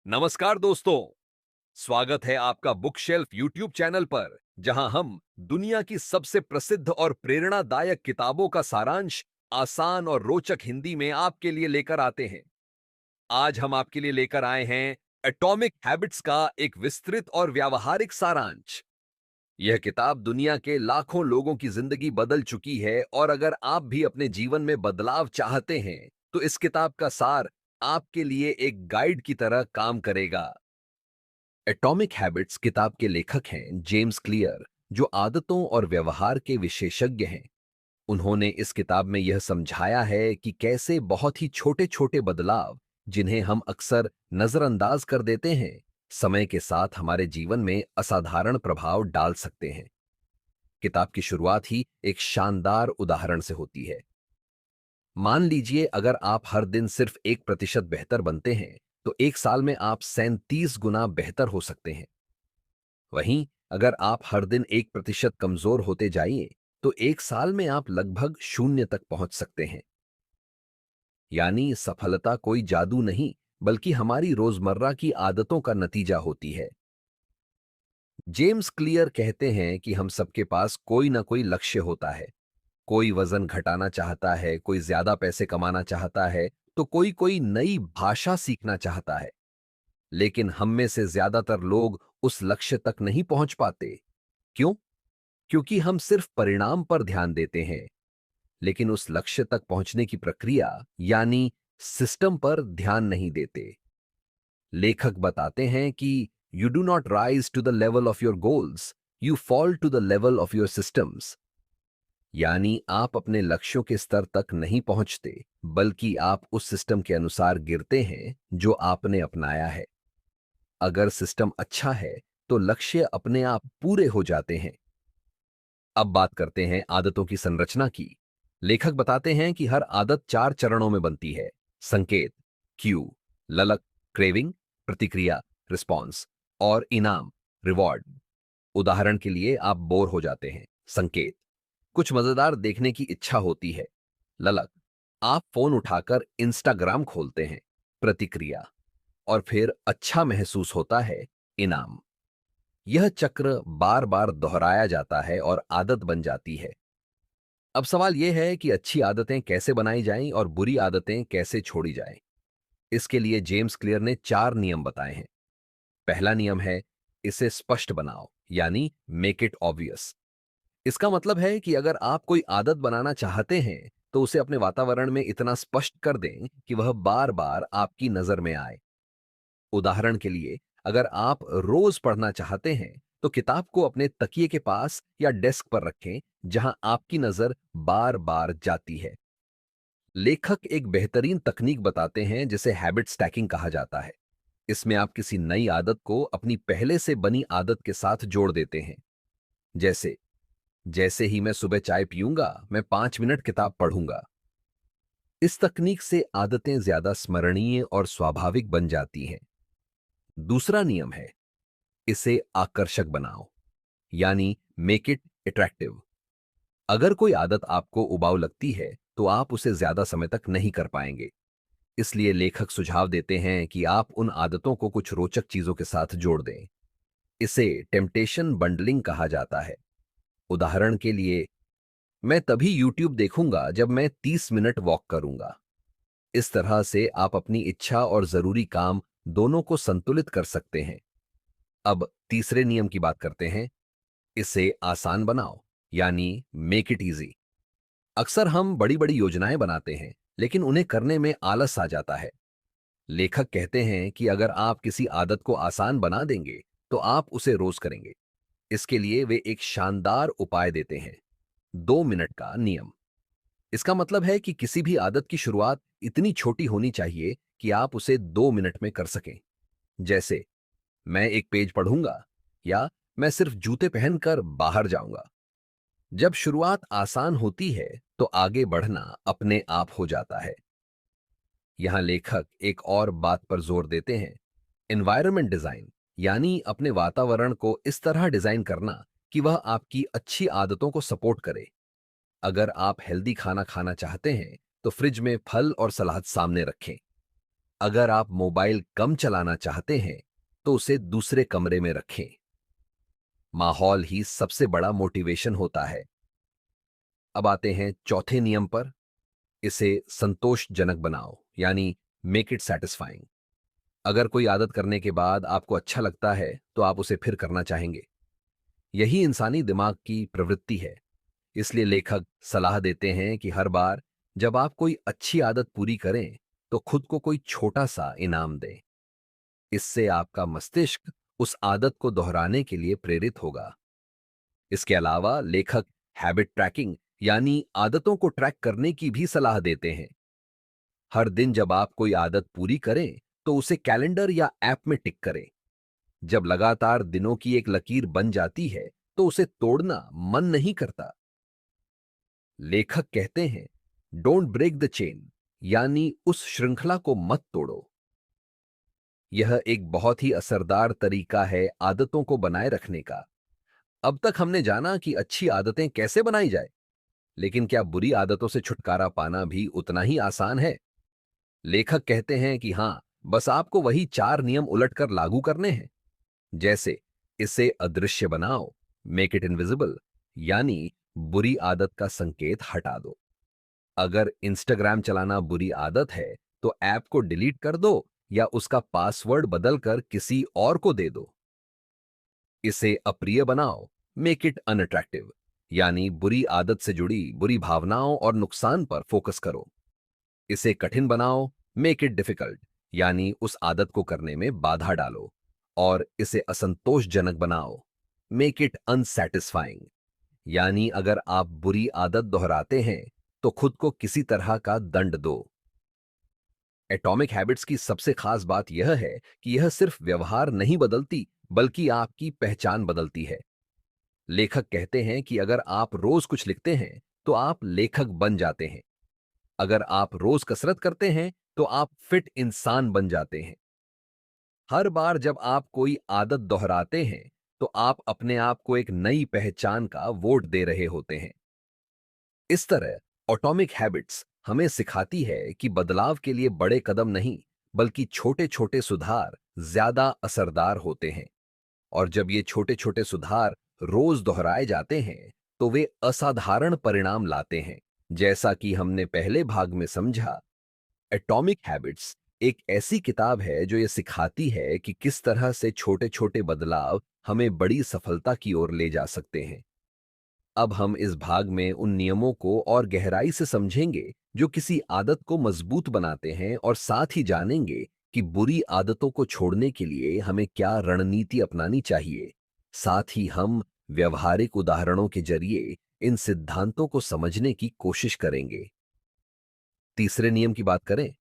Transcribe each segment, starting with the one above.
नमस्कार दोस्तों। स्वागत है आपका बुक शेल्फ यूट्यूब चैनल पर, जहां हम दुनिया की सबसे प्रसिद्ध और प्रेरणादायक किताबों का सारांश आसान और रोचक हिंदी में आपके लिए लेकर आते हैं। आज हम आपके लिए लेकर आए हैं एटॉमिक हैबिट्स का एक विस्तृत और व्यावहारिक सारांश। यह किताब दुनिया के लाखों लोगों की जिंदगी बदल चुकी है, और अगर आप भी अपने जीवन में बदलाव चाहते हैं तो इस किताब का सार आपके लिए एक गाइड की तरह काम करेगा। एटॉमिक हैबिट्स किताब के लेखक हैं जेम्स क्लियर, जो आदतों और व्यवहार के विशेषज्ञ हैं। उन्होंने इस किताब में यह समझाया है कि कैसे बहुत ही छोटे छोटे बदलाव, जिन्हें हम अक्सर नजरअंदाज कर देते हैं, समय के साथ हमारे जीवन में असाधारण प्रभाव डाल सकते हैं। किताब की शुरुआत ही एक शानदार उदाहरण से होती है। मान लीजिए, अगर आप हर दिन सिर्फ 1% बेहतर बनते हैं, तो एक साल में आप 37 गुना बेहतर हो सकते हैं। वहीं अगर आप हर दिन 1% कमजोर होते जाइए, तो एक साल में आप लगभग शून्य तक पहुंच सकते हैं। यानी सफलता कोई जादू नहीं, बल्कि हमारी रोजमर्रा की आदतों का नतीजा होती है। जेम्स क्लियर कहते हैं कि हम सबके पास कोई ना कोई लक्ष्य होता है। कोई वजन घटाना चाहता है, कोई ज्यादा पैसे कमाना चाहता है, तो कोई कोई नई भाषा सीखना चाहता है। लेकिन हम में से ज्यादातर लोग उस लक्ष्य तक नहीं पहुंच पाते। क्यों? क्योंकि हम सिर्फ परिणाम पर ध्यान देते हैं, लेकिन उस लक्ष्य तक पहुंचने की प्रक्रिया यानी सिस्टम पर ध्यान नहीं देते। लेखक बताते हैं कि you do not rise to the level of your goals, you fall to the level of your systems. यानी आप अपने लक्ष्यों के स्तर तक नहीं पहुंचते, बल्कि आप उस सिस्टम के अनुसार गिरते हैं जो आपने अपनाया है। अगर सिस्टम अच्छा है, तो लक्ष्य अपने आप पूरे हो जाते हैं। अब बात करते हैं आदतों की संरचना की। लेखक बताते हैं कि हर आदत 4 चरणों में बनती है: संकेत, क्यू, ललक, क्रेविंग, प्रतिक्रिया, रिस्पॉन्स, और इनाम, रिवॉर्ड। उदाहरण के लिए, आप बोर हो जाते हैं। संकेत, कुछ मजेदार देखने की इच्छा होती है। ललक, आप फोन उठाकर इंस्टाग्राम खोलते हैं। प्रतिक्रिया, और फिर अच्छा महसूस होता है। इनाम। यह चक्र बार बार दोहराया जाता है और आदत बन जाती है। अब सवाल यह है कि अच्छी आदतें कैसे बनाई जाएं और बुरी आदतें कैसे छोड़ी जाएं। इसके लिए जेम्स क्लियर ने 4 नियम बताए हैं। पहला नियम है, इसे स्पष्ट बनाओ, यानी मेक इट ऑब्वियस। इसका मतलब है कि अगर आप कोई आदत बनाना चाहते हैं, तो उसे अपने वातावरण में इतना स्पष्ट कर दें कि वह बार बार आपकी नजर में आए। उदाहरण के लिए, अगर आप रोज पढ़ना चाहते हैं, तो किताब को अपने तकिए के पास या डेस्क पर रखें, जहां आपकी नजर बार बार जाती है। लेखक एक बेहतरीन तकनीक बताते हैं, जिसे हैबिट स्टैकिंग कहा जाता है। इसमें आप किसी नई आदत को अपनी पहले से बनी आदत के साथ जोड़ देते हैं। जैसे, जैसे ही मैं सुबह चाय पीऊंगा, मैं 5 मिनट किताब पढ़ूंगा। इस तकनीक से आदतें ज्यादा स्मरणीय और स्वाभाविक बन जाती हैं। दूसरा नियम है, इसे आकर्षक बनाओ, यानी मेक इट अट्रैक्टिव। अगर कोई आदत आपको उबाऊ लगती है, तो आप उसे ज्यादा समय तक नहीं कर पाएंगे। इसलिए लेखक सुझाव देते हैं कि आप उन आदतों को कुछ रोचक चीजों के साथ जोड़ दें। इसे टेम्पटेशन बंडलिंग कहा जाता है। उदाहरण के लिए, मैं तभी यूट्यूब देखूंगा जब मैं 30 मिनट वॉक करूंगा। इस तरह से आप अपनी इच्छा और जरूरी काम दोनों को संतुलित कर सकते हैं। अब तीसरे नियम की बात करते हैं। इसे आसान बनाओ, यानी मेक इट इजी। अक्सर हम बड़ी बड़ी योजनाएं बनाते हैं, लेकिन उन्हें करने में आलस आ जाता है। लेखक कहते हैं कि अगर आप किसी आदत को आसान बना देंगे, तो आप उसे रोज करेंगे। इसके लिए वे एक शानदार उपाय देते हैं: 2 मिनट का नियम। इसका मतलब है कि किसी भी आदत की शुरुआत इतनी छोटी होनी चाहिए कि आप उसे 2 मिनट में कर सकें। जैसे, मैं एक पेज पढ़ूंगा, या मैं सिर्फ जूते पहनकर बाहर जाऊंगा। जब शुरुआत आसान होती है, तो आगे बढ़ना अपने आप हो जाता है। यहां लेखक एक और बात पर जोर देते हैं: एनवायरनमेंट डिजाइन, यानी अपने वातावरण को इस तरह डिजाइन करना कि वह आपकी अच्छी आदतों को सपोर्ट करे। अगर आप हेल्दी खाना खाना चाहते हैं, तो फ्रिज में फल और सलाद सामने रखें। अगर आप मोबाइल कम चलाना चाहते हैं तो उसे दूसरे कमरे में रखें। माहौल ही सबसे बड़ा मोटिवेशन होता है। अब आते हैं चौथे नियम पर। इसे संतोषजनक बनाओ, यानी मेक इट सेटिस्फाइंग। अगर कोई आदत करने के बाद आपको अच्छा लगता है तो आप उसे फिर करना चाहेंगे। यही इंसानी दिमाग की प्रवृत्ति है। इसलिए लेखक सलाह देते हैं कि हर बार जब आप कोई अच्छी आदत पूरी करें तो खुद को कोई छोटा सा इनाम दें। इससे आपका मस्तिष्क उस आदत को दोहराने के लिए प्रेरित होगा। इसके अलावा लेखक हैबिट ट्रैकिंग, यानी आदतों को ट्रैक करने की भी सलाह देते हैं। हर दिन जब आप कोई आदत पूरी करें तो उसे कैलेंडर या ऐप में टिक करें। जब लगातार दिनों की एक लकीर बन जाती है तो उसे तोड़ना मन नहीं करता। लेखक कहते हैं, डोंट ब्रेक द चेन, यानी उस श्रृंखला को मत तोड़ो। यह एक बहुत ही असरदार तरीका है आदतों को बनाए रखने का। अब तक हमने जाना कि अच्छी आदतें कैसे बनाई जाए, लेकिन क्या बुरी आदतों से छुटकारा पाना भी उतना ही आसान है? लेखक कहते हैं कि हां, बस आपको वही 4 नियम उलटकर लागू करने हैं। जैसे, इसे अदृश्य बनाओ, मेक इट इनविजिबल, यानी बुरी आदत का संकेत हटा दो। अगर इंस्टाग्राम चलाना बुरी आदत है तो ऐप को डिलीट कर दो या उसका पासवर्ड बदलकर किसी और को दे दो। इसे अप्रिय बनाओ, मेक इट अनअट्रैक्टिव, यानी बुरी आदत से जुड़ी बुरी भावनाओं और नुकसान पर फोकस करो। इसे कठिन बनाओ, मेक इट डिफिकल्ट, यानी उस आदत को करने में बाधा डालो। और इसे असंतोषजनक बनाओ, मेक इट अनसेटिस्फाइंग, यानी अगर आप बुरी आदत दोहराते हैं तो खुद को किसी तरह का दंड दो। एटॉमिक हैबिट्स की सबसे खास बात यह है कि यह सिर्फ व्यवहार नहीं बदलती, बल्कि आपकी पहचान बदलती है। लेखक कहते हैं कि अगर आप रोज कुछ लिखते हैं तो आप लेखक बन जाते हैं। अगर आप रोज कसरत करते हैं तो आप फिट इंसान बन जाते हैं। हर बार जब आप कोई आदत दोहराते हैं तो आप अपने आप को एक नई पहचान का वोट दे रहे होते हैं। इस तरह एटॉमिक हैबिट्स हमें सिखाती है कि बदलाव के लिए बड़े कदम नहीं, बल्कि छोटे छोटे सुधार ज्यादा असरदार होते हैं। और जब ये छोटे छोटे सुधार रोज दोहराए जाते हैं तो वे असाधारण परिणाम लाते हैं। जैसा कि हमने पहले भाग में समझा, एटॉमिक हैबिट्स एक ऐसी किताब है जो ये सिखाती है कि किस तरह से छोटे छोटे बदलाव हमें बड़ी सफलता की ओर ले जा सकते हैं। अब हम इस भाग में उन नियमों को और गहराई से समझेंगे जो किसी आदत को मजबूत बनाते हैं, और साथ ही जानेंगे कि बुरी आदतों को छोड़ने के लिए हमें क्या रणनीति अपनानी चाहिए। साथ ही हम व्यवहारिक उदाहरणों के जरिए इन सिद्धांतों को समझने की कोशिश करेंगे। तीसरे नियम की बात करें,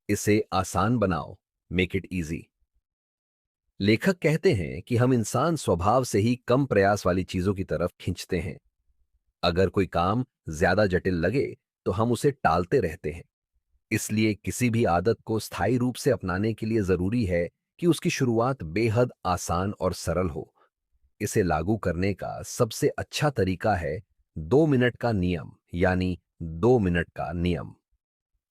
इसे आसान बनाओ, मेक इट इजी। लेखक कहते हैं कि हम इंसान स्वभाव से ही कम प्रयास वाली चीजों की तरफ खींचते हैं। अगर कोई काम ज्यादा जटिल लगे तो हम उसे टालते रहते हैं। इसलिए किसी भी आदत को स्थायी रूप से अपनाने के लिए जरूरी है कि उसकी शुरुआत बेहद आसान और सरल हो। इसे लागू करने का सबसे अच्छा तरीका है 2 मिनट का नियम, यानी 2 मिनट का नियम।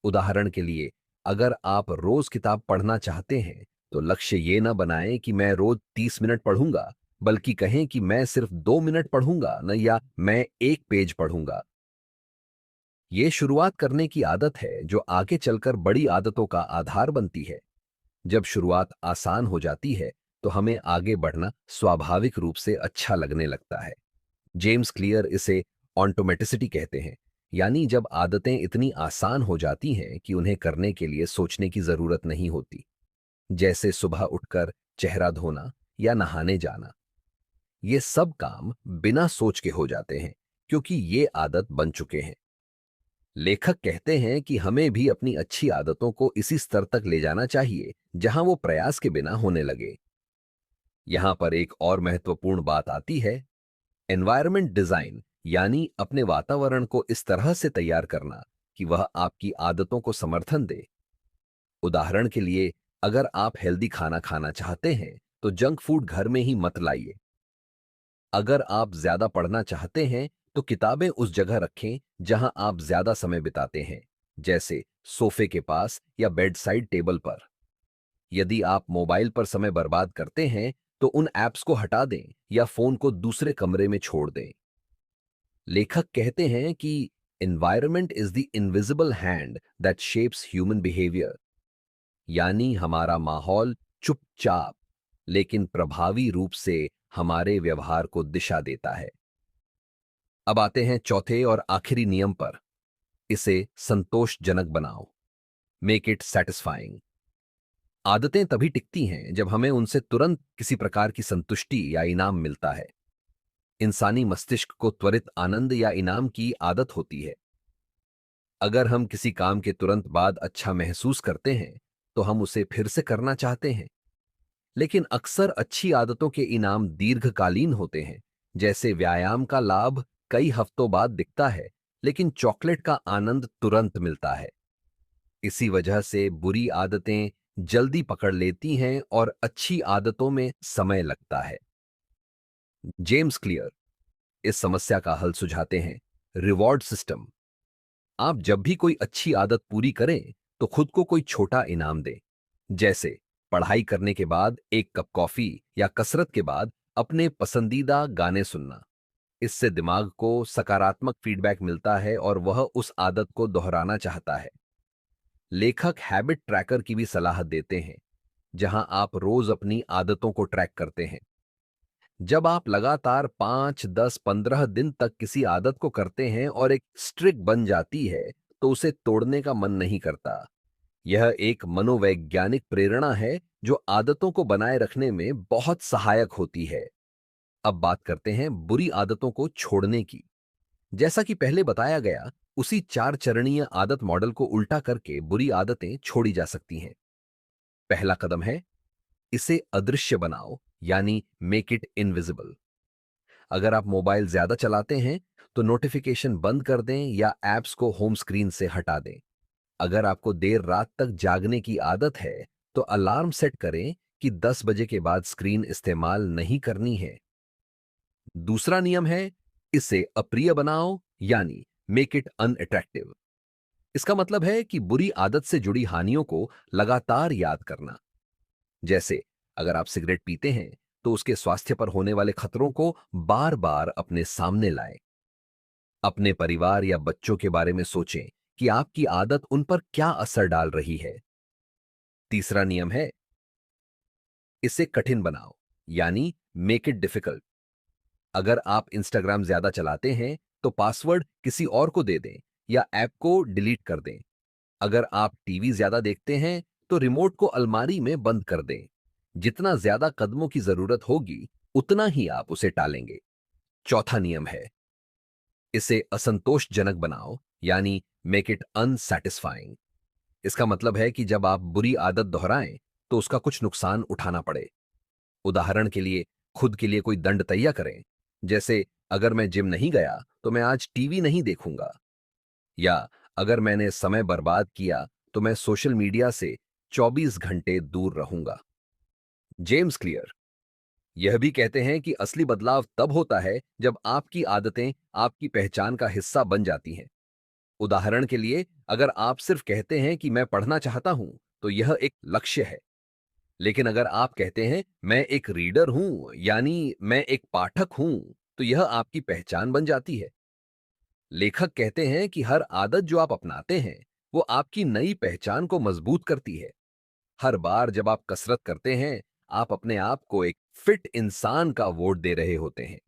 उदाहरण के लिए, अगर आप रोज किताब पढ़ना चाहते हैं तो लक्ष्य ये ना बनाएं कि मैं रोज 30 मिनट पढ़ूंगा, बल्कि कहें कि मैं सिर्फ 2 मिनट पढ़ूंगा न, या मैं एक पेज पढ़ूंगा। ये शुरुआत करने की आदत है जो आगे चलकर बड़ी आदतों का आधार बनती है। जब शुरुआत आसान हो जाती है तो हमें आगे बढ़ना स्वाभाविक रूप से अच्छा लगने लगता है। जेम्स क्लियर इसे ऑटोमेटिसिटी कहते हैं, यानी जब आदतें इतनी आसान हो जाती हैं कि उन्हें करने के लिए सोचने की जरूरत नहीं होती। जैसे सुबह उठकर चेहरा धोना या नहाने जाना। ये सब काम बिना सोच के हो जाते हैं, क्योंकि ये आदत बन चुके हैं। लेखक कहते हैं कि हमें भी अपनी अच्छी आदतों को इसी स्तर तक ले जाना चाहिए जहां वो प्रयास के बिना होने लगे। यहां पर एक और महत्वपूर्ण बात आती है, एनवायरनमेंट डिजाइन, यानी अपने वातावरण को इस तरह से तैयार करना कि वह आपकी आदतों को समर्थन दे। उदाहरण के लिए, अगर आप हेल्दी खाना खाना चाहते हैं तो जंक फूड घर में ही मत लाइए। अगर आप ज्यादा पढ़ना चाहते हैं तो किताबें उस जगह रखें जहां आप ज्यादा समय बिताते हैं, जैसे सोफे के पास या बेड साइड टेबल पर। यदि आप मोबाइल पर समय बर्बाद करते हैं तो उन ऐप्स को हटा दें या फोन को दूसरे कमरे में छोड़ दें। लेखक कहते हैं कि environment is the invisible hand that shapes human behaviour, यानी हमारा माहौल चुपचाप लेकिन प्रभावी रूप से हमारे व्यवहार को दिशा देता है। अब आते हैं चौथे और आखिरी नियम पर। इसे संतोषजनक बनाओ, मेक इट सेटिस्फाइंग। आदतें तभी टिकती हैं जब हमें उनसे तुरंत किसी प्रकार की संतुष्टि या इनाम मिलता है। इंसानी मस्तिष्क को त्वरित आनंद या इनाम की आदत होती है। अगर हम किसी काम के तुरंत बाद अच्छा महसूस करते हैं तो हम उसे फिर से करना चाहते हैं। लेकिन अक्सर अच्छी आदतों के इनाम दीर्घकालीन होते हैं। जैसे व्यायाम का लाभ कई हफ्तों बाद दिखता है, लेकिन चॉकलेट का आनंद तुरंत मिलता है। इसी वजह से बुरी आदतें जल्दी पकड़ लेती हैं और अच्छी आदतों में समय लगता है। जेम्स क्लियर इस समस्या का हल सुझाते हैं, रिवॉर्ड सिस्टम। आप जब भी कोई अच्छी आदत पूरी करें तो खुद को कोई छोटा इनाम दें। जैसे पढ़ाई करने के बाद एक कप कॉफी या कसरत के बाद अपने पसंदीदा गाने सुनना। इससे दिमाग को सकारात्मक फीडबैक मिलता है और वह उस आदत को दोहराना चाहता है। लेखक हैबिट ट्रैकर की भी सलाह देते हैं, जहां आप रोज अपनी आदतों को ट्रैक करते हैं। जब आप लगातार 5, 10, 15 दिन तक किसी आदत को करते हैं और एक स्ट्रिक बन जाती है, तो उसे तोड़ने का मन नहीं करता। यह एक मनोवैज्ञानिक प्रेरणा है जो आदतों को बनाए रखने में बहुत सहायक होती है। अब बात करते हैं बुरी आदतों को छोड़ने की। जैसा कि पहले बताया गया, उसी 4 चरणीय आदत मॉडल को उल्टा करके बुरी आदतें छोड़ी जा सकती हैं। पहला कदम है, इसे अदृश्य बनाओ, यानी मेक इट इनविजिबल। अगर आप मोबाइल ज्यादा चलाते हैं तो नोटिफिकेशन बंद कर दें या ऐप्स को होम स्क्रीन से हटा दें। अगर आपको देर रात तक जागने की आदत है तो अलार्म सेट करें कि 10 बजे के बाद स्क्रीन इस्तेमाल नहीं करनी है। दूसरा नियम है, इसे अप्रिय बनाओ, यानी मेक इट अनअट्रैक्टिव। इसका मतलब है कि बुरी आदत से जुड़ी हानियों को लगातार याद करना। जैसे अगर आप सिगरेट पीते हैं तो उसके स्वास्थ्य पर होने वाले खतरों को बार बार अपने सामने लाएं। अपने परिवार या बच्चों के बारे में सोचें कि आपकी आदत उन पर क्या असर डाल रही है। तीसरा नियम है, इसे कठिन बनाओ, यानी मेक इट डिफिकल्ट। अगर आप इंस्टाग्राम ज्यादा चलाते हैं तो पासवर्ड किसी और को दे दें या ऐप को डिलीट कर दें। अगर आप टीवी ज्यादा देखते हैं तो रिमोट को अलमारी में बंद कर दें। जितना ज्यादा कदमों की जरूरत होगी उतना ही आप उसे टालेंगे। चौथा नियम है, इसे असंतोषजनक बनाओ, यानी मेक इट अनसैटिस्फाइंग। इसका मतलब है कि जब आप बुरी आदत दोहराएं तो उसका कुछ नुकसान उठाना पड़े। उदाहरण के लिए, खुद के लिए कोई दंड तय करें। जैसे अगर मैं जिम नहीं गया तो मैं आज टीवी नहीं देखूंगा, या अगर मैंने समय बर्बाद किया तो मैं सोशल मीडिया से 24 घंटे दूर रहूंगा। जेम्स क्लियर यह भी कहते हैं कि असली बदलाव तब होता है जब आपकी आदतें आपकी पहचान का हिस्सा बन जाती हैं। उदाहरण के लिए, अगर आप सिर्फ कहते हैं कि मैं पढ़ना चाहता हूं तो यह एक लक्ष्य है। लेकिन अगर आप कहते हैं मैं एक रीडर हूं, यानी मैं एक पाठक हूं, तो यह आपकी पहचान बन जाती है। लेखक कहते हैं कि हर आदत जो आप अपनाते हैं वो आपकी नई पहचान को मजबूत करती है। हर बार जब आप कसरत करते हैं, आप अपने आप को एक फिट इंसान का वोट दे रहे होते हैं।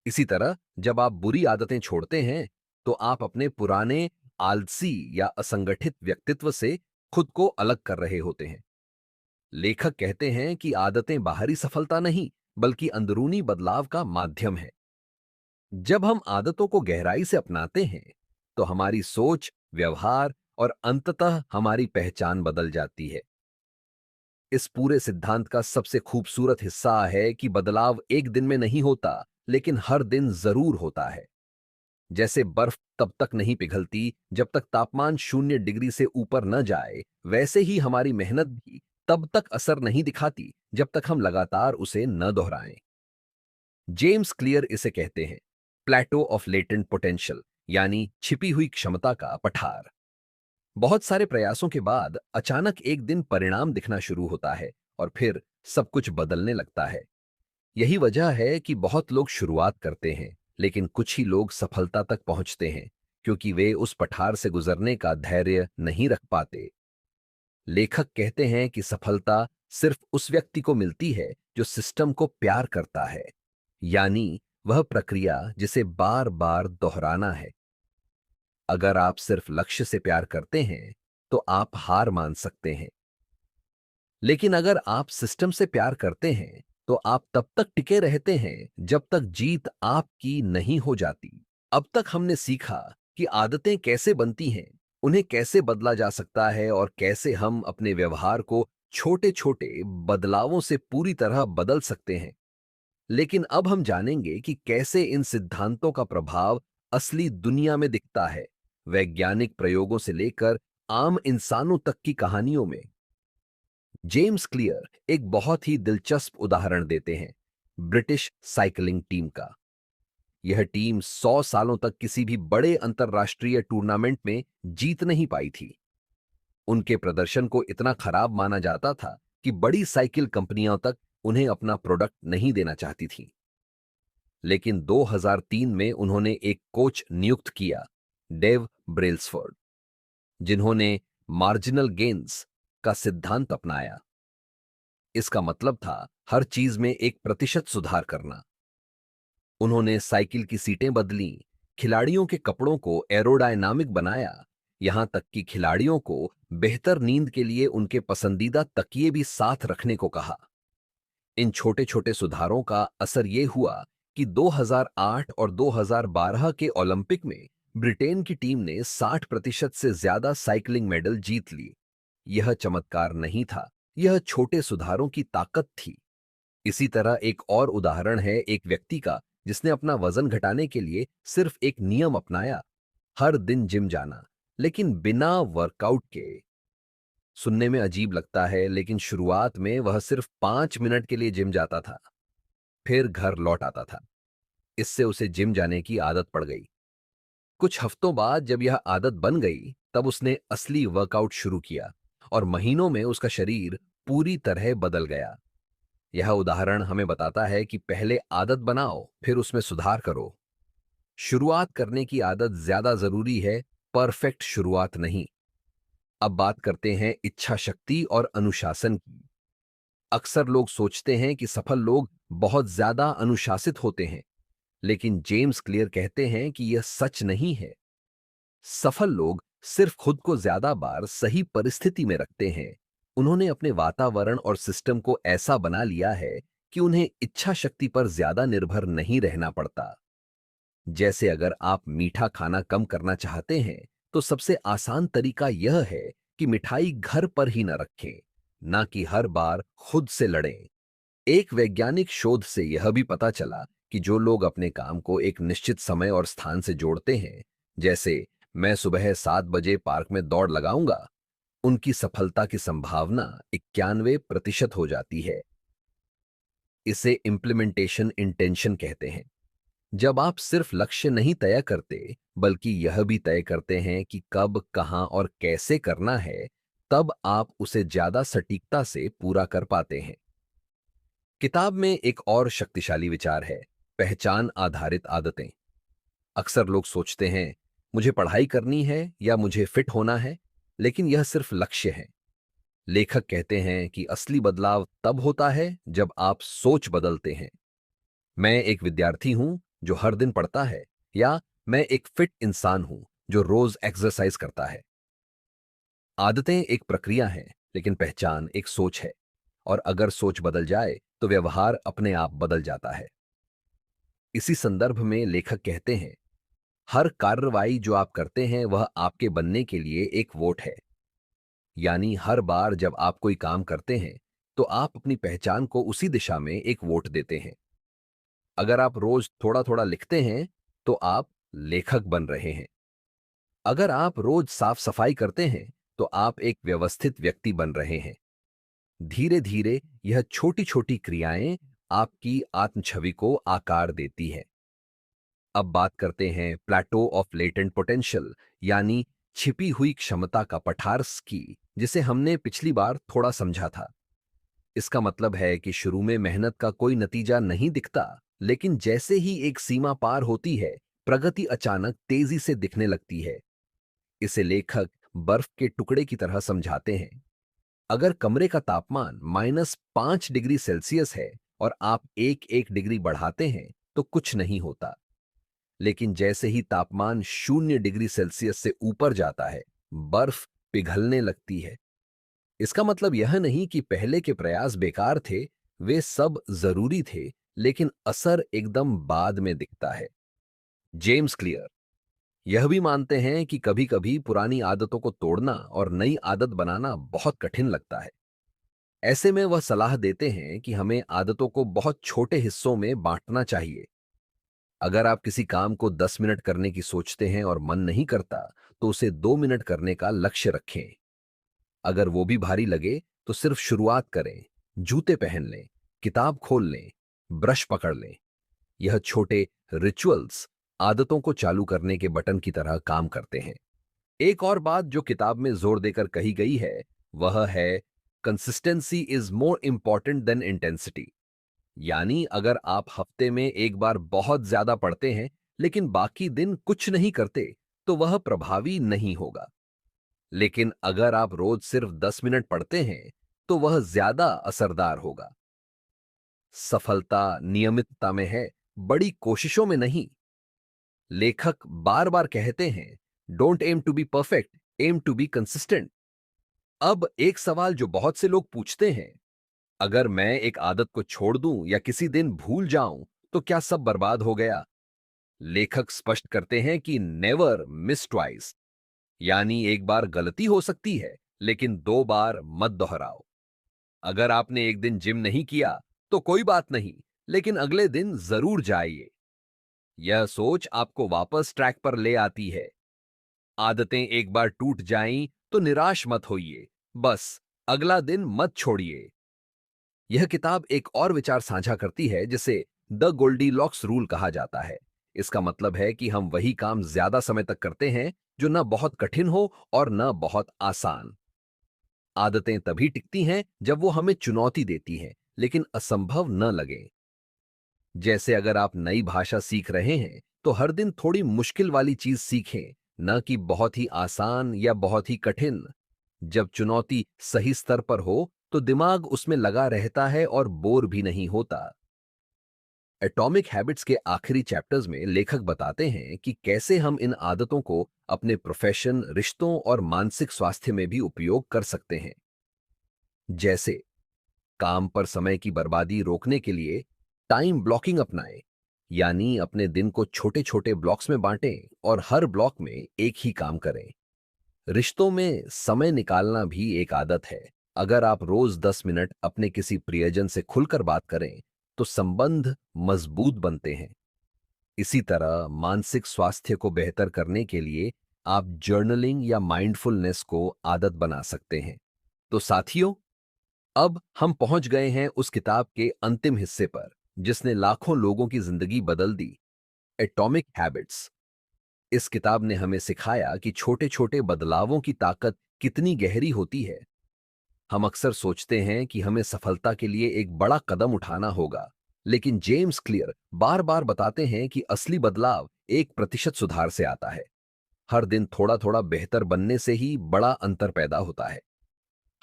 इसी तरह जब आप बुरी आदतें छोड़ते हैं तो आप अपने पुराने आलसी या असंगठित व्यक्तित्व से खुद को अलग कर रहे होते हैं। लेखक कहते हैं कि आदतें बाहरी सफलता नहीं, बल्कि अंदरूनी बदलाव का माध्यम है। जब हम आदतों को गहराई से अपनाते हैं तो हमारी सोच, व्यवहार और अंततः हमारी पहचान बदल जाती है। इस पूरे सिद्धांत का सबसे खूबसूरत हिस्सा है कि बदलाव एक दिन में नहीं होता, लेकिन हर दिन जरूर होता है। जैसे बर्फ तब तक नहीं पिघलती जब तक तापमान 0 डिग्री से ऊपर न जाए, वैसे ही हमारी मेहनत भी तब तक असर नहीं दिखाती जब तक हम लगातार उसे न दोहराएं। जेम्स क्लियर इसे कहते हैं प्लेटो ऑफ लेटेंट पोटेंशियल, यानी छिपी हुई क्षमता का पठार। बहुत सारे प्रयासों के बाद अचानक एक दिन परिणाम दिखना शुरू होता है और फिर सब कुछ बदलने लगता है। यही वजह है कि बहुत लोग शुरुआत करते हैं, लेकिन कुछ ही लोग सफलता तक पहुंचते हैं, क्योंकि वे उस पठार से गुजरने का धैर्य नहीं रख पाते। लेखक कहते हैं कि सफलता सिर्फ उस व्यक्ति को मिलती है जो सिस्टम को प्यार करता है, यानी वह प्रक्रिया जिसे बार बार दोहराना है। अगर आप सिर्फ लक्ष्य से प्यार करते हैं, तो आप हार मान सकते हैं। लेकिन अगर आप सिस्टम से प्यार करते हैं, तो आप तब तक टिके रहते हैं जब तक जीत आपकी नहीं हो जाती। अब तक हमने सीखा कि आदतें कैसे बनती हैं, उन्हें कैसे बदला जा सकता है और कैसे हम अपने व्यवहार को छोटे छोटे बदलावों से पूरी तरह बदल सकते हैं। लेकिन अब हम जानेंगे कि कैसे इन सिद्धांतों का प्रभाव असली दुनिया में दिखता है, वैज्ञानिक प्रयोगों से लेकर आम इंसानों तक की कहानियों में। जेम्स क्लियर एक बहुत ही दिलचस्प उदाहरण देते हैं, ब्रिटिश साइकिलिंग टीम का। यह टीम 100 सालों तक किसी भी बड़े अंतरराष्ट्रीय टूर्नामेंट में जीत नहीं पाई थी। उनके प्रदर्शन को इतना खराब माना जाता था कि बड़ी साइकिल कंपनियां तक उन्हें अपना प्रोडक्ट नहीं देना चाहती थीं। लेकिन 2003 में उन्होंने एक कोच नियुक्त किया, डेव ब्रेल्सफोर्ड, जिन्होंने मार्जिनल गेन्स का सिद्धांत अपनाया। इसका मतलब था हर चीज में 1% सुधार करना। उन्होंने साइकिल की सीटें बदली, खिलाड़ियों के कपड़ों को एरोडायनामिक बनाया, यहां तक कि खिलाड़ियों को बेहतर नींद के लिए उनके पसंदीदा तकिए भी साथ रखने को कहा। इन छोटे छोटे सुधारों का असर यह हुआ कि 2008 और 2012 के ओलंपिक में ब्रिटेन की टीम ने 60% से ज्यादा साइकिलिंग मेडल जीत ली। यह चमत्कार नहीं था, यह छोटे सुधारों की ताकत थी। इसी तरह एक और उदाहरण है एक व्यक्ति का, जिसने अपना वजन घटाने के लिए सिर्फ एक नियम अपनाया, हर दिन जिम जाना, लेकिन बिना वर्कआउट के। सुनने में अजीब लगता है, लेकिन शुरुआत में वह सिर्फ 5 मिनट के लिए जिम जाता था, फिर घर लौट आता था। इससे उसे जिम जाने की आदत पड़ गई। कुछ हफ्तों बाद जब यह आदत बन गई, तब उसने असली वर्कआउट शुरू किया और महीनों में उसका शरीर पूरी तरह बदल गया। यह उदाहरण हमें बताता है कि पहले आदत बनाओ, फिर उसमें सुधार करो। शुरुआत करने की आदत ज्यादा जरूरी है, परफेक्ट शुरुआत नहीं। अब बात करते हैं इच्छा शक्ति और अनुशासन की। अक्सर लोग सोचते हैं कि सफल लोग बहुत ज्यादा अनुशासित होते हैं, लेकिन जेम्स क्लियर कहते हैं कि यह सच नहीं है। सफल लोग सिर्फ खुद को ज्यादा बार सही परिस्थिति में रखते हैं। उन्होंने अपने वातावरण और सिस्टम को ऐसा बना लिया है कि उन्हें इच्छा शक्ति पर ज्यादा निर्भर नहीं रहना पड़ता। जैसे अगर आप मीठा खाना कम करना चाहते हैं, तो सबसे आसान तरीका यह है कि मिठाई घर पर ही न रखें, ना कि हर बार खुद से लड़ें। एक वैज्ञानिक शोध से यह भी पता चला कि जो लोग अपने काम को एक निश्चित समय और स्थान से जोड़ते हैं, जैसे मैं सुबह 7 बजे पार्क में दौड़ लगाऊंगा, उनकी सफलता की संभावना 91% हो जाती है। इसे इम्प्लीमेंटेशन इंटेंशन कहते हैं। जब आप सिर्फ लक्ष्य नहीं तय करते, बल्कि यह भी तय करते हैं कि कब, कहां और कैसे करना है, तब आप उसे ज्यादा सटीकता से पूरा कर पाते हैं। किताब में एक और शक्तिशाली विचार है, पहचान आधारित आदतें। अक्सर लोग सोचते हैं, मुझे पढ़ाई करनी है या मुझे फिट होना है, लेकिन यह सिर्फ लक्ष्य है। लेखक कहते हैं कि असली बदलाव तब होता है जब आप सोच बदलते हैं। मैं एक विद्यार्थी हूं जो हर दिन पढ़ता है, या मैं एक फिट इंसान हूं जो रोज एक्सरसाइज करता है। आदतें एक प्रक्रिया है, लेकिन पहचान एक सोच है। और अगर सोच बदल जाए, तो व्यवहार अपने आप बदल जाता है। इसी संदर्भ में लेखक कहते हैं, हर कार्रवाई जो आप करते हैं वह आपके बनने के लिए एक वोट है। यानी हर बार जब आप कोई काम करते हैं, तो आप अपनी पहचान को उसी दिशा में एक वोट देते हैं। अगर आप रोज थोड़ा थोड़ा लिखते हैं, तो आप लेखक बन रहे हैं। अगर आप रोज साफ सफाई करते हैं, तो आप एक व्यवस्थित व्यक्ति बन रहे हैं। धीरे धीरे यह छोटी छोटी क्रियाएं आपकी आत्म छवि को आकार देती हैं। अब बात करते हैं प्लेटो ऑफ लेटेंट पोटेंशियल, यानी छिपी हुई क्षमता का पठार्स की, जिसे हमने पिछली बार थोड़ा समझा था। इसका मतलब है कि शुरू में मेहनत का कोई नतीजा नहीं दिखता, लेकिन जैसे ही एक सीमा पार होती है, प्रगति अचानक तेजी से दिखने लगती है। इसे लेखक बर्फ के टुकड़े की तरह समझाते हैं। अगर कमरे का तापमान -5 डिग्री सेल्सियस है और आप एक एक डिग्री बढ़ाते हैं, तो कुछ नहीं होता। लेकिन जैसे ही तापमान 0 डिग्री सेल्सियस से ऊपर जाता है, बर्फ पिघलने लगती है। इसका मतलब यह नहीं कि पहले के प्रयास बेकार थे, वे सब जरूरी थे, लेकिन असर एकदम बाद में दिखता है। जेम्स क्लियर यह भी मानते हैं कि कभी-कभी पुरानी आदतों को तोड़ना और नई आदत बनाना बहुत कठिन लगता है। ऐसे में वह सलाह देते हैं कि हमें आदतों को बहुत छोटे हिस्सों में बांटना चाहिए। अगर आप किसी काम को 10 मिनट करने की सोचते हैं और मन नहीं करता, तो उसे 2 मिनट करने का लक्ष्य रखें। अगर वो भी भारी लगे, तो सिर्फ शुरुआत करें। जूते पहन लें, किताब खोल लें, ब्रश पकड़ लें। यह छोटे रिचुअल्स आदतों को चालू करने के बटन की तरह काम करते हैं। एक और बात जो किताब में जोर देकर कही गई है, वह है consistency is more important than intensity. यानी अगर आप हफ्ते में एक बार बहुत ज्यादा पढ़ते हैं, लेकिन बाकी दिन कुछ नहीं करते, तो वह प्रभावी नहीं होगा। लेकिन अगर आप रोज सिर्फ 10 मिनट पढ़ते हैं, तो वह ज्यादा असरदार होगा। सफलता नियमितता में है, बड़ी कोशिशों में नहीं। लेखक बार बार कहते हैं, don't aim to be perfect, aim to be consistent. अब एक सवाल जो बहुत से लोग पूछते हैं, अगर मैं एक आदत को छोड़ दूं या किसी दिन भूल जाऊं, तो क्या सब बर्बाद हो गया? लेखक स्पष्ट करते हैं कि नेवर मिस ट्वाइस। यानी एक बार गलती हो सकती है, लेकिन 2 बार मत दोहराओ। अगर आपने एक दिन जिम नहीं किया, तो कोई बात नहीं, लेकिन अगले दिन जरूर जाइए। यह सोच आपको वापस ट्रैक पर ले आती है। आदतें एक बार टूट जाएं, तो निराश मत होइए, बस अगला दिन मत छोड़िए। यह किताब एक और विचार साझा करती है, जिसे द गोल्डीलॉक्स रूल कहा जाता है। इसका मतलब है कि हम वही काम ज्यादा समय तक करते हैं, जो न बहुत कठिन हो और न बहुत आसान। आदतें तभी टिकती हैं जब वो हमें चुनौती देती हैं, लेकिन असंभव न लगे। जैसे अगर आप नई भाषा सीख रहे हैं, तो हर दिन थोड़ी मुश्किल वाली चीज सीखें, न कि बहुत ही आसान या बहुत ही कठिन। जब चुनौती सही स्तर पर हो, तो दिमाग उसमें लगा रहता है और बोर भी नहीं होता। एटॉमिक हैबिट्स के आखिरी चैप्टर्स में लेखक बताते हैं कि कैसे हम इन आदतों को अपने प्रोफेशन, रिश्तों और मानसिक स्वास्थ्य में भी उपयोग कर सकते हैं। जैसे काम पर समय की बर्बादी रोकने के लिए टाइम ब्लॉकिंग अपनाएं, यानी अपने दिन को छोटे छोटे ब्लॉक्स में बांटें और हर ब्लॉक में एक ही काम करें। रिश्तों में समय निकालना भी एक आदत है। अगर आप रोज 10 मिनट अपने किसी प्रियजन से खुलकर बात करें, तो संबंध मजबूत बनते हैं। इसी तरह मानसिक स्वास्थ्य को बेहतर करने के लिए आप जर्नलिंग या माइंडफुलनेस को आदत बना सकते हैं। तो साथियों, अब हम पहुंच गए हैं उस किताब के अंतिम हिस्से पर, जिसने लाखों लोगों की जिंदगी बदल दी, एटॉमिक हैबिट्स। इस किताब ने हमें सिखाया कि छोटे छोटे बदलावों की ताकत कितनी गहरी होती है। हम अक्सर सोचते हैं कि हमें सफलता के लिए एक बड़ा कदम उठाना होगा, लेकिन जेम्स क्लियर बार बार बताते हैं कि असली बदलाव 1% सुधार से आता है। हर दिन थोड़ा थोड़ा बेहतर बनने से ही बड़ा अंतर पैदा होता है।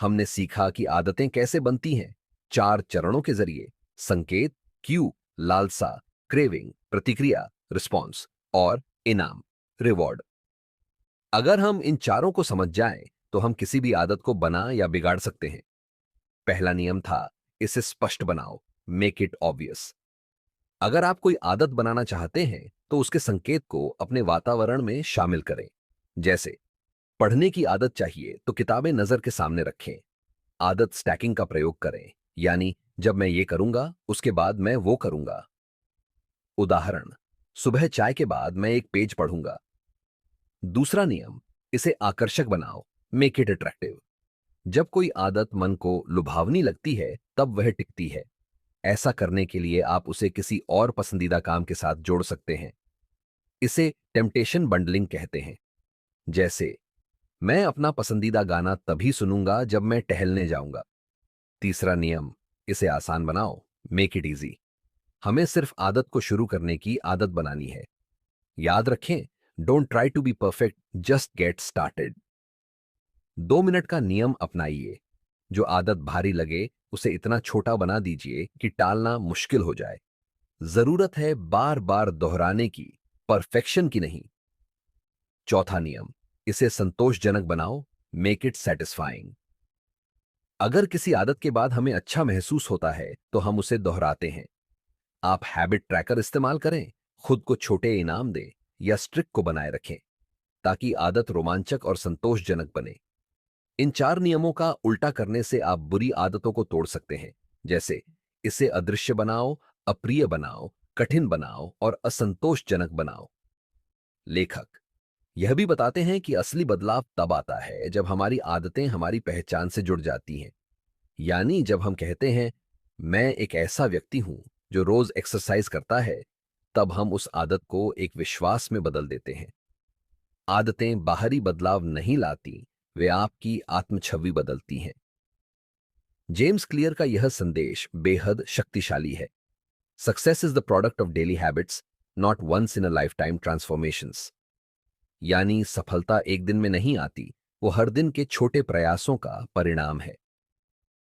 हमने सीखा कि आदतें कैसे बनती हैं, 4 चरणों के जरिए: संकेत, क्यू, लालसा, क्रेविंग, प्रतिक्रिया, रिस्पॉन्स और इनाम, रिवॉर्ड। अगर हम इन चारों को समझ जाएं, तो हम किसी भी आदत को बना या बिगाड़ सकते हैं। पहला नियम था, इसे स्पष्ट बनाओ, मेक इट ऑब्वियस। अगर आप कोई आदत बनाना चाहते हैं, तो उसके संकेत को अपने वातावरण में शामिल करें। जैसे पढ़ने की आदत चाहिए, तो किताबें नजर के सामने रखें। आदत स्टैकिंग का प्रयोग करें, यानी जब मैं ये करूंगा, उसके बाद मैं वो करूंगा। उदाहरण, सुबह चाय के बाद मैं एक पेज पढ़ूंगा। दूसरा नियम, इसे आकर्षक बनाओ, मेक इट अट्रैक्टिव। जब कोई आदत मन को लुभावनी लगती है, तब वह टिकती है। ऐसा करने के लिए आप उसे किसी और पसंदीदा काम के साथ जोड़ सकते हैं। इसे टेम्पटेशन बंडलिंग कहते हैं। जैसे मैं अपना पसंदीदा गाना तभी सुनूंगा जब मैं टहलने जाऊंगा। तीसरा नियम, इसे आसान बनाओ, मेक इट इजी। हमें सिर्फ आदत को शुरू करने की आदत बनानी है। याद रखें, don't try to be perfect, just get started. 2 minute का नियम अपनाइए। जो आदत भारी लगे उसे इतना छोटा बना दीजिए कि टालना मुश्किल हो जाए। जरूरत है बार बार दोहराने की, परफेक्शन की नहीं। चौथा नियम, इसे संतोषजनक बनाओ, मेक इट सेटिस्फाइंग। अगर किसी आदत के बाद हमें अच्छा महसूस होता है तो हम उसे दोहराते हैं। आप हैबिट ट्रैकर इस्तेमाल करें, खुद को छोटे इनाम दें या स्ट्रिक को बनाए रखें ताकि आदत रोमांचक और संतोषजनक बने। इन 4 नियमों का उल्टा करने से आप बुरी आदतों को तोड़ सकते हैं, जैसे इसे अदृश्य बनाओ, अप्रिय बनाओ, कठिन बनाओ और असंतोषजनक बनाओ। लेखक यह भी बताते हैं कि असली बदलाव तब आता है जब हमारी आदतें हमारी पहचान से जुड़ जाती हैं। यानी जब हम कहते हैं, मैं एक ऐसा व्यक्ति हूं जो रोज एक्सरसाइज करता है, तब हम उस आदत को एक विश्वास में बदल देते हैं। आदतें बाहरी बदलाव नहीं लाती, वे आपकी आत्मछवि बदलती हैं। जेम्स क्लियर का यह संदेश बेहद शक्तिशाली है। Success is the product of daily habits, not once in a life time transformations. यानी सफलता एक दिन में नहीं आती, वो हर दिन के छोटे प्रयासों का परिणाम है।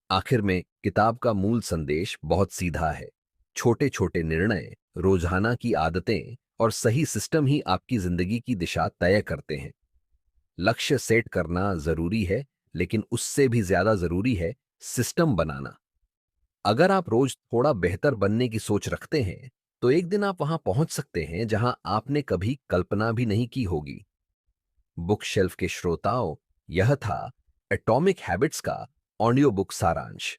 आखिर में किताब का मूल संदेश बहुत सीधा है। छोटे छोटे निर्णय, रोजाना की आदतें और सही सिस्टम ही आपकी जिंदगी की दिशा तय करते हैं। लक्ष्य सेट करना जरूरी है, लेकिन उससे भी ज्यादा जरूरी है सिस्टम बनाना। अगर आप रोज थोड़ा बेहतर बनने की सोच रखते हैं, तो एक दिन आप वहां पहुंच सकते हैं जहां आपने कभी कल्पना भी नहीं की होगी। बुक शेल्फ के श्रोताओं, यह था एटॉमिक हैबिट्स का ऑडियो बुक सारांश।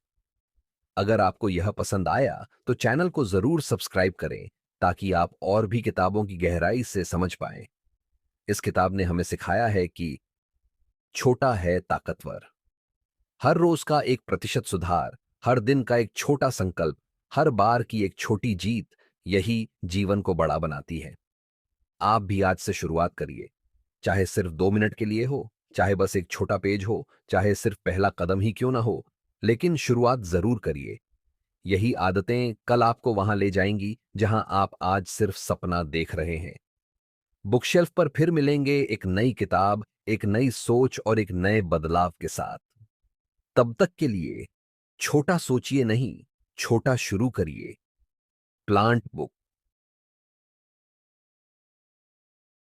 अगर आपको यह पसंद आया तो चैनल को जरूर सब्सक्राइब करें ताकि आप और भी किताबों की गहराई से समझ पाएं। इस किताब ने हमें सिखाया है कि छोटा है ताकतवर। हर रोज का 1% सुधार, हर दिन का एक छोटा संकल्प, हर बार की एक छोटी जीत, यही जीवन को बड़ा बनाती है। आप भी आज से शुरुआत करिए। चाहे सिर्फ 2 मिनट के लिए हो, चाहे बस एक छोटा पेज हो, चाहे सिर्फ पहला कदम ही क्यों ना हो, लेकिन शुरुआत जरूर करिए। यही आदतें कल आपको वहां ले जाएंगी जहां आप आज सिर्फ सपना देख रहे हैं। बुकशेल्फ पर फिर मिलेंगे एक नई किताब, एक नई सोच और एक नए बदलाव के साथ। तब तक के लिए छोटा सोचिए नहीं, छोटा शुरू करिए। Plant book.